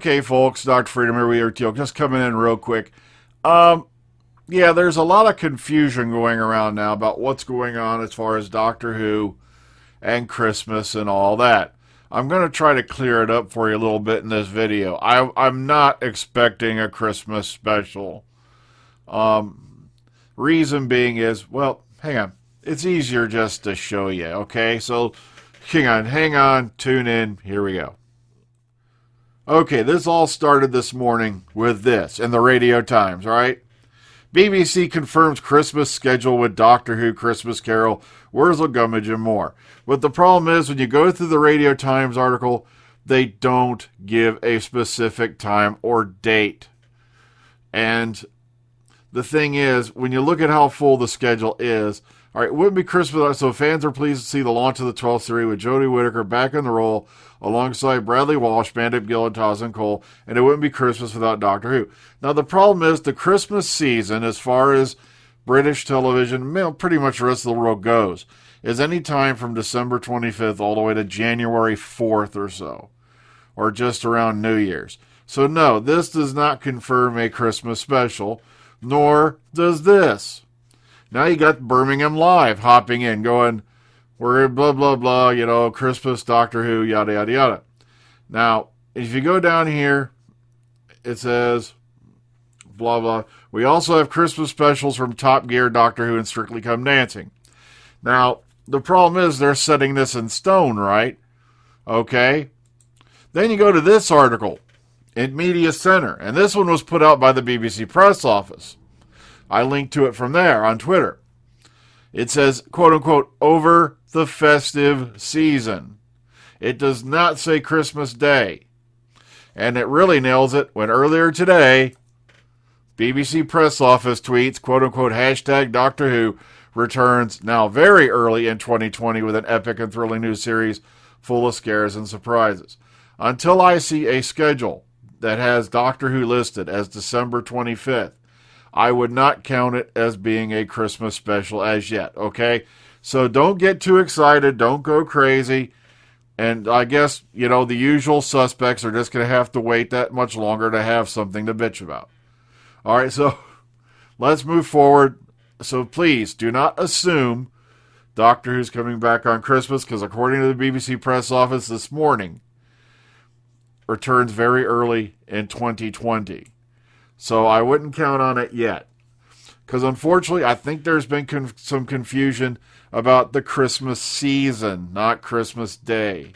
Okay, folks, Dr. Freedom here. We are just coming in real quick. Yeah, there's a lot of confusion going around now about what's going on as far as Doctor Who and Christmas and all that. I'm going to try to clear it up for you a little bit in this video. I'm not expecting a Christmas special. Reason being is, well, hang on. It's easier just to show you, okay? So, hang on, tune in. Here we go. Okay, this all started this morning with this in the Radio Times, right? BBC confirms Christmas schedule with Doctor Who Christmas Carol, Worzel Gummidge, and more. But the problem is, when you go through the Radio Times article, they don't give a specific time or date. And the thing is, when you look at how full the schedule is, all right, it wouldn't be Christmas, so fans are pleased to see the launch of the 12th series with Jodie Whittaker back in the role alongside Bradley Walsh, Bandit Gill, and Taz Cole, and it wouldn't be Christmas without Doctor Who. Now, the problem is the Christmas season, as far as British television, pretty much the rest of the world goes, is any time from December 25th all the way to January 4th or so, or just around New Year's. So, no, this does not confirm a Christmas special, nor does this. Now you got Birmingham Live hopping in, going, we're blah, blah, blah, you know, Christmas, Doctor Who, yada, yada, yada. Now, if you go down here, it says, blah, blah. We also have Christmas specials from Top Gear, Doctor Who, and Strictly Come Dancing. Now, the problem is they're setting this in stone, right? Okay. Then you go to this article in Media Center, and this one was put out by the BBC Press Office. I linked to it from there on Twitter. It says, quote unquote, over the festive season. It does not say Christmas Day. And it really nails it when earlier today, BBC Press Office tweets, quote unquote, hashtag Doctor Who returns now very early in 2020 with an epic and thrilling new series full of scares and surprises. Until I see a schedule that has Doctor Who listed as December 25th, I would not count it as being a Christmas special as yet, okay? So don't get too excited. Don't go crazy. And I guess, you know, the usual suspects are just going to have to wait that much longer to have something to bitch about. All right, so let's move forward. So please do not assume Doctor Who's coming back on Christmas, because according to the BBC Press Office this morning, returns very early in 2020. So I wouldn't count on it yet. Because unfortunately, I think there's been some confusion about the Christmas season, not Christmas Day.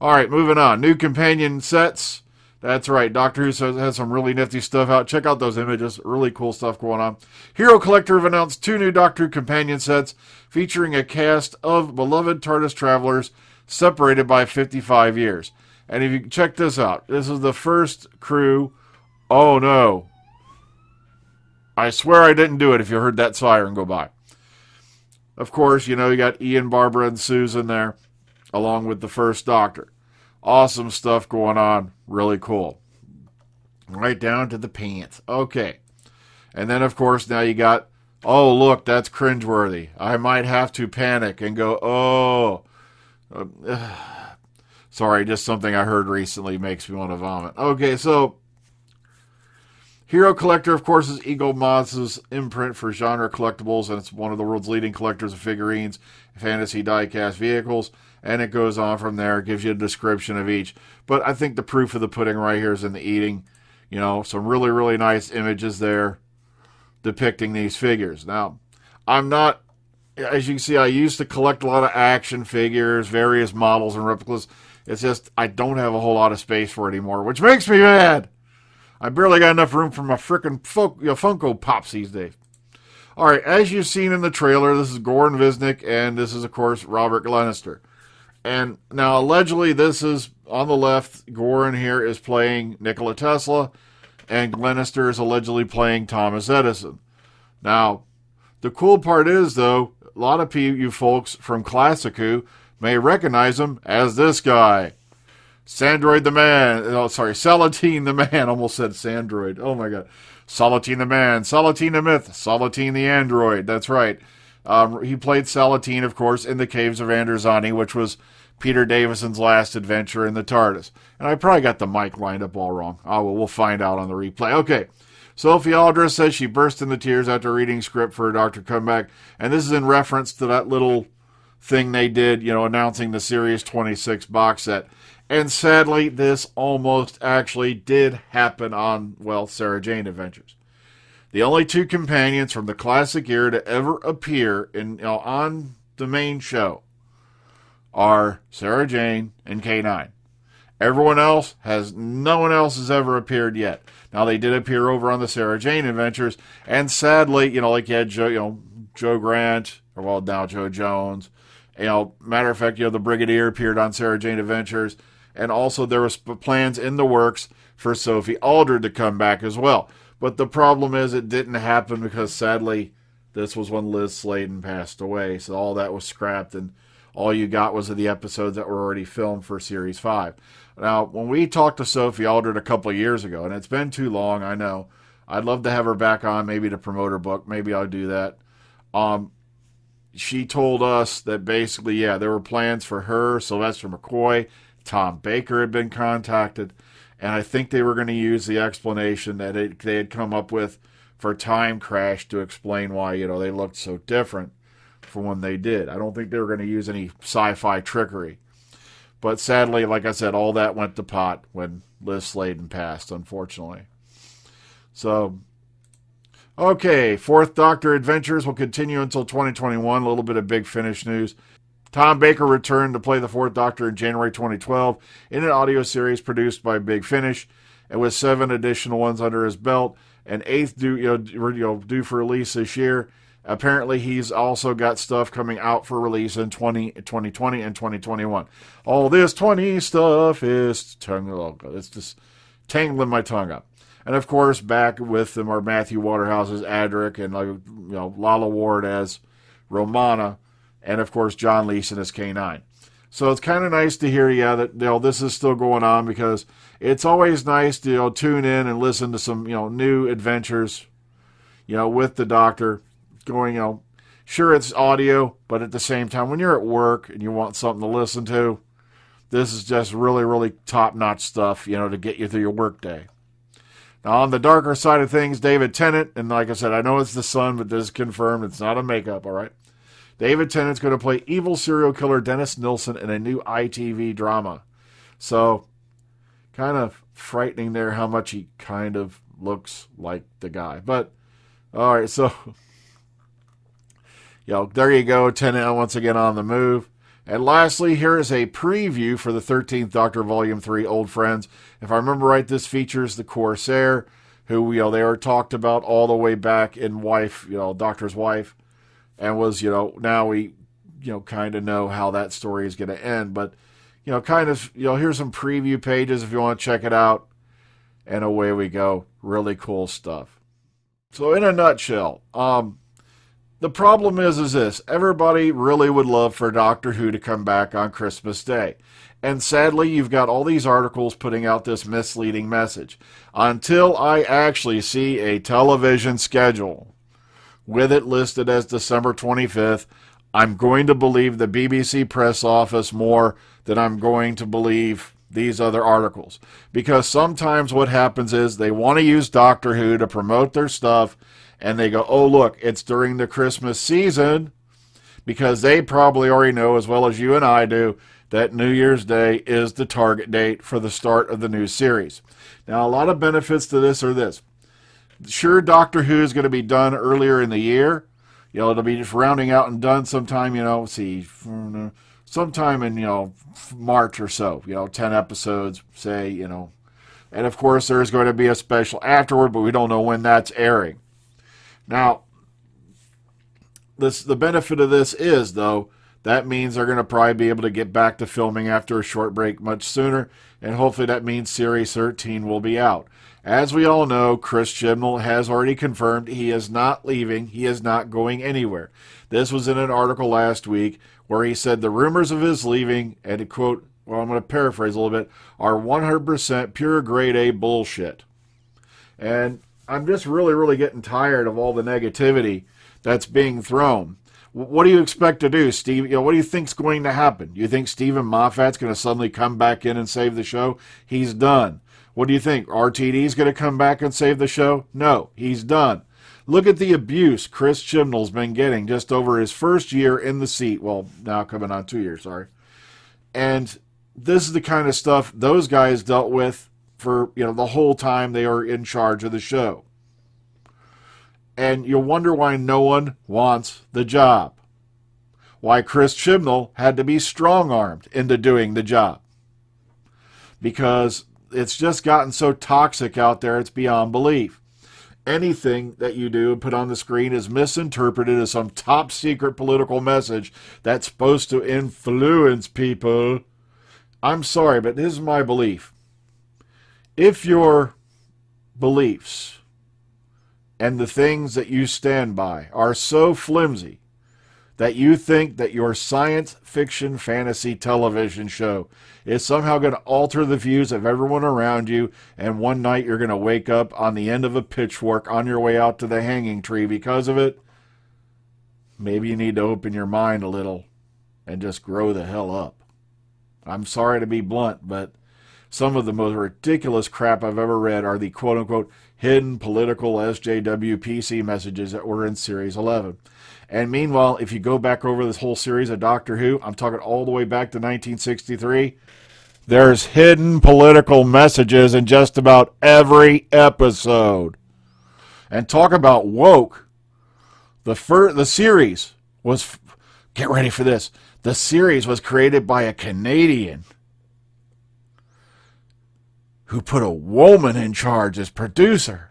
All right, moving on. New companion sets. That's right. Doctor Who has some really nifty stuff out. Check out those images. Really cool stuff going on. Hero Collector have announced 2 new Doctor Who companion sets featuring a cast of beloved TARDIS travelers separated by 55 years. And if you check this out, this is the first crew. Oh, no. I swear I didn't do it if you heard that siren go by. Of course, you know, you got Ian, Barbara, and Susan there, along with the first Doctor. Awesome stuff going on. Really cool. Right down to the pants. Okay. And then, of course, now you got, oh, look, that's cringeworthy. I might have to panic and go, oh. Sorry, just something I heard recently makes me want to vomit. Okay, so Hero Collector, of course, is Eagle Moth's imprint for genre collectibles, and it's one of the world's leading collectors of figurines, fantasy die-cast vehicles, and it goes on from there. It gives you a description of each. But I think the proof of the pudding right here is in the eating. You know, some really, really nice images there depicting these figures. Now, I'm not, as you can see, I used to collect a lot of action figures, various models and replicas. It's just I don't have a whole lot of space for it anymore, which makes me mad. I barely got enough room for my frickin' Funko Pops these days. All right, as you've seen in the trailer, this is Goran Višnjić, and this is, of course, Robert Glenister. And now, allegedly, this is, on the left, Goran here is playing Nikola Tesla, and Glenister is allegedly playing Thomas Edison. Now, the cool part is, though, a lot of you folks from Classic Who may recognize him as this guy. Sandroid the Man. Oh, sorry, Salatine the Man. Almost said Sandroid. Oh, my God. Salatine the Man. Salatine the Myth. Salatine the Android. That's right. He played Salatine, of course, in the Caves of Androzani, which was Peter Davison's last adventure in the TARDIS. And I probably got the mic lined up all wrong. Oh, well, we'll find out on the replay. Okay. Sophie Aldred says she burst into tears after reading script for her Doctor comeback. And this is in reference to that little thing they did, announcing the Series 26 box set. And sadly, this almost actually did happen on, Sarah Jane Adventures. The only two companions from the classic era to ever appear on the main show are Sarah Jane and K9. No one else has ever appeared yet. Now, they did appear over on the Sarah Jane Adventures, and sadly, like you had Joe Grant, or now Joe Jones. Matter of fact, the Brigadier appeared on Sarah Jane Adventures, and also there was plans in the works for Sophie Aldred to come back as well. But the problem is it didn't happen because, sadly, this was when Liz Sladen passed away, so all that was scrapped, and all you got was the episodes that were already filmed for Series 5. Now, when we talked to Sophie Aldred a couple of years ago, and it's been too long, I know. I'd love to have her back on, maybe to promote her book. Maybe I'll do that. She told us that basically, there were plans for her, Sylvester McCoy, Tom Baker had been contacted, and I think they were going to use the explanation that they had come up with for Time Crash to explain why, they looked so different from when they did. I don't think they were going to use any sci-fi trickery. But sadly, like I said, all that went to pot when Liz Sladen passed, unfortunately. So, okay, Fourth Doctor Adventures will continue until 2021. A little bit of Big Finish news. Tom Baker returned to play the Fourth Doctor in January 2012 in an audio series produced by Big Finish, and with 7 additional ones under his belt, and 8th due for release this year. Apparently, he's also got stuff coming out for release in 2020 and 2021. All this 20 stuff is it's just tangling my tongue up. And of course, back with them are Matthew Waterhouse as Adric and Lala Ward as Romana, and of course John Leeson as K9. So it's kind of nice to hear, that this is still going on, because it's always nice to tune in and listen to some new adventures, with the Doctor. Going, sure, it's audio, but at the same time, when you're at work and you want something to listen to, this is just really, really top-notch stuff, to get you through your workday. Now, on the darker side of things, David Tennant, and like I said, I know it's the son, but this is confirmed. It's not a makeup, all right? David Tennant's going to play evil serial killer Dennis Nilsen in a new ITV drama. So, kind of frightening there how much he kind of looks like the guy. But, all right, so... there you go, Tennant once again on the move. And lastly, here is a preview for the 13th Doctor Volume 3, Old Friends. If I remember right, this features the Corsair, who, they were talked about all the way back in Doctor's Wife. And was, now we, kind of know how that story is going to end. But, here's some preview pages if you want to check it out. And away we go. Really cool stuff. So in a nutshell, the problem is this. Everybody really would love for Doctor Who to come back on Christmas Day. And sadly, you've got all these articles putting out this misleading message. Until I actually see a television schedule with it listed as December 25th, I'm going to believe the BBC press office more than I'm going to believe these other articles. Because sometimes what happens is they want to use Doctor Who to promote their stuff, and they go, oh, look, it's during the Christmas season, because they probably already know, as well as you and I do, that New Year's Day is the target date for the start of the new series. Now, a lot of benefits to this are this. Sure, Doctor Who is going to be done earlier in the year. It'll be just rounding out and done sometime, sometime in, March or so, 10 episodes, say, And, of course, there's going to be a special afterward, but we don't know when that's airing. Now, the benefit of this is, though, that means they're going to probably be able to get back to filming after a short break much sooner, and hopefully that means Series 13 will be out. As we all know, Chris Chibnall has already confirmed he is not leaving. He is not going anywhere. This was in an article last week where he said the rumors of his leaving, and to quote, I'm going to paraphrase a little bit, are 100% pure grade A bullshit. And I'm just really, really getting tired of all the negativity that's being thrown. What do you expect to do, Steve? You know, what do you think's going to happen? You think Stephen Moffat's going to suddenly come back in and save the show? He's done. What do you think? RTD's going to come back and save the show? No, he's done. Look at the abuse Chris Chibnall's been getting just over his first year in the seat. Well, now coming on 2 years, sorry. And this is the kind of stuff those guys dealt with for, the whole time they were in charge of the show. And you'll wonder why no one wants the job. Why Chris Chibnall had to be strong-armed into doing the job. Because it's just gotten so toxic out there, it's beyond belief. Anything that you do and put on the screen is misinterpreted as some top-secret political message that's supposed to influence people. I'm sorry, but this is my belief. If your beliefs and the things that you stand by are so flimsy that you think that your science fiction fantasy television show is somehow going to alter the views of everyone around you, and one night you're going to wake up on the end of a pitchfork on your way out to the hanging tree because of it, maybe you need to open your mind a little and just grow the hell up. I'm sorry to be blunt, but some of the most ridiculous crap I've ever read are the quote-unquote hidden political SJW PC messages that were in Series 11. And meanwhile, if you go back over this whole series of Doctor Who, I'm talking all the way back to 1963, there's hidden political messages in just about every episode. And talk about woke. The series was, get ready for this, the series was created by a Canadian who put a woman in charge as producer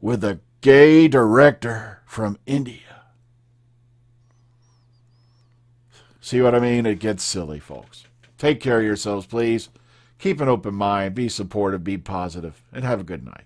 with a gay director from India. See what I mean? It gets silly, folks. Take care of yourselves, please. Keep an open mind. Be supportive. Be positive. And have a good night.